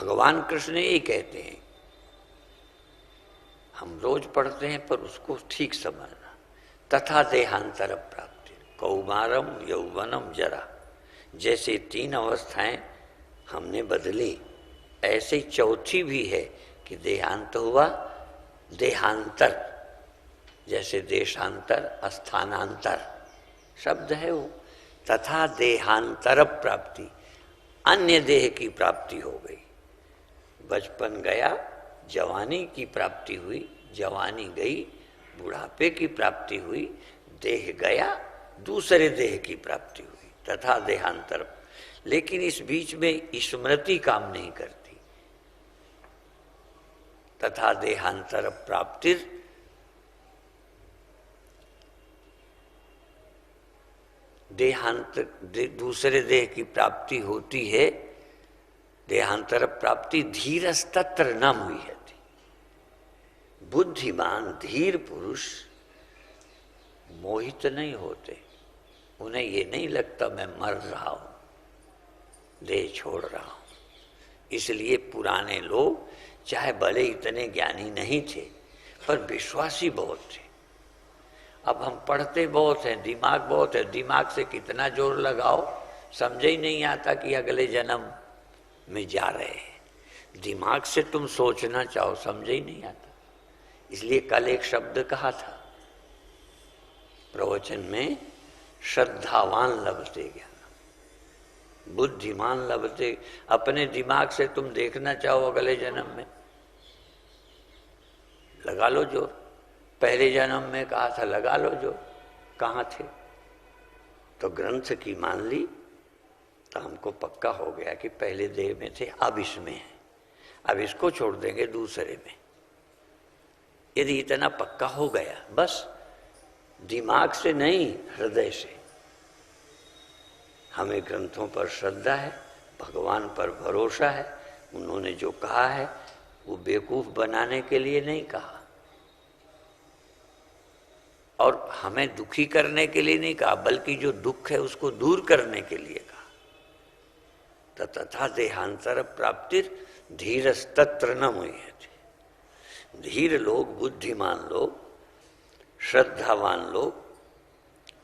भगवान कृष्ण यही कहते हैं, हम रोज पढ़ते हैं पर उसको ठीक समझना। तथा देहांतर प्राप्ति कौमारम यौवनम जरा, जैसे तीन अवस्थाएं हमने बदली, ऐसे चौथी भी है कि देहांत हुआ। देहांतर जैसे देशांतर, स्थानांतर शब्द है वो। तथा देहांतर प्राप्ति, अन्य देह की प्राप्ति हो गई। बचपन गया, जवानी की प्राप्ति हुई, जवानी गई, बुढ़ापे की प्राप्ति हुई, देह गया, दूसरे देह की प्राप्ति हुई। तथा देहांतर, लेकिन इस बीच में स्मृति काम नहीं करती। तथा देहांतर प्राप्तिर देहांत दूसरे देह की प्राप्ति होती है। देहांतर प्राप्ति धीरस्तत्र न हुई है। बुद्धिमान धीर पुरुष मोहित नहीं होते, उन्हें ये नहीं लगता मैं मर रहा हूं, देह छोड़ रहा हूं। इसलिए पुराने लोग चाहे भले इतने ज्ञानी नहीं थे पर विश्वासी बहुत थे। अब हम पढ़ते बहुत हैं, दिमाग बहुत है, दिमाग से कितना जोर लगाओ समझ ही नहीं आता कि अगले जन्म में जा रहे हैं। दिमाग से तुम सोचना चाहो समझ ही नहीं आता। इसलिए कल एक शब्द कहा था प्रवचन में, श्रद्धावान लभते ज्ञान, बुद्धिमान लभते। अपने दिमाग से तुम देखना चाहो अगले जन्म में, लगा लो जोर। पहले जन्म में कहा था लगा लो जोर, कहाँ थे? तो ग्रंथ की मान ली तो हमको पक्का हो गया कि पहले देह में थे, अब इसमें है, अब इसको छोड़ देंगे दूसरे में। यदि इतना पक्का हो गया, बस दिमाग से नहीं हृदय से। हमें ग्रंथों पर श्रद्धा है, भगवान पर भरोसा है। उन्होंने जो कहा है वो बेवकूफ बनाने के लिए नहीं कहा और हमें दुखी करने के लिए नहीं कहा, बल्कि जो दुख है उसको दूर करने के लिए कहा। तथा देहांतर प्राप्तिर धीरस्तत्र न मुह्यते। धीर लोग, बुद्धिमान लोग, श्रद्धावान लोग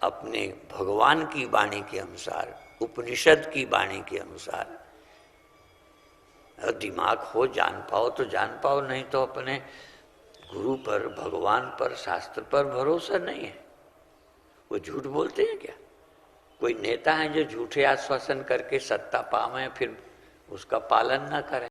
अपने भगवान की वाणी के अनुसार, उपनिषद की वाणी के अनुसार दिमाग हो, जान पाओ तो जान पाओ, नहीं तो अपने गुरु पर, भगवान पर, शास्त्र पर भरोसा नहीं है। वो झूठ बोलते हैं क्या? कोई नेता है जो झूठे आश्वासन करके सत्ता पावे फिर उसका पालन ना करें?